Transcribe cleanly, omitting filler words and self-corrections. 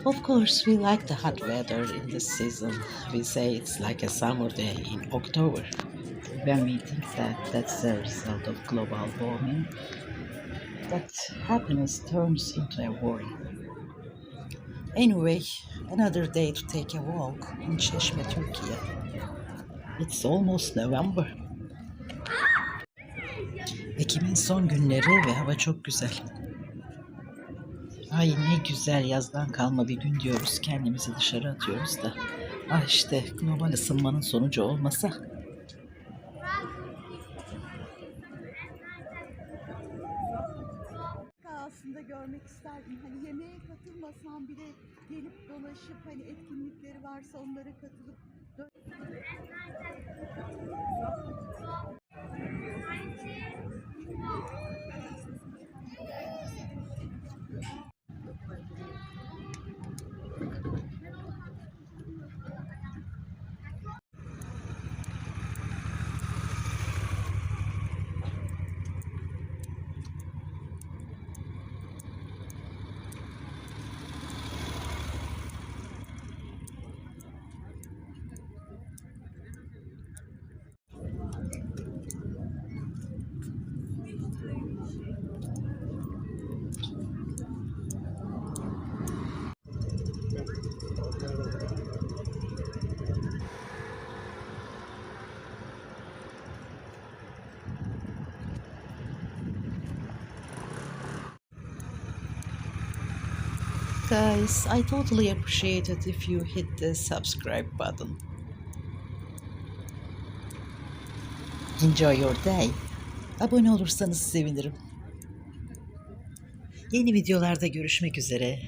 Of course, we like the hot weather in this season. We say it's like a summer day in October. When we think that that's a result of global warming, that happiness turns into a worry. Anyway, another day to take a walk in Çeşme, Turkiye. It's almost November. Ekim'in son günleri ve hava çok güzel. Ay ne güzel yazdan kalma bir gün diyoruz. Kendimizi dışarı atıyoruz da. Ah işte global ısınmanın sonucu olmasa. Aslında görmek isterdim. Hani yemeğe katılmasam bile gelip dolaşıp hani etkinlikleri varsa onlara katılıp Guys, I totally appreciate it if you hit the subscribe button. Enjoy your day. Abone olursanız sevinirim. Yeni videolarda görüşmek üzere.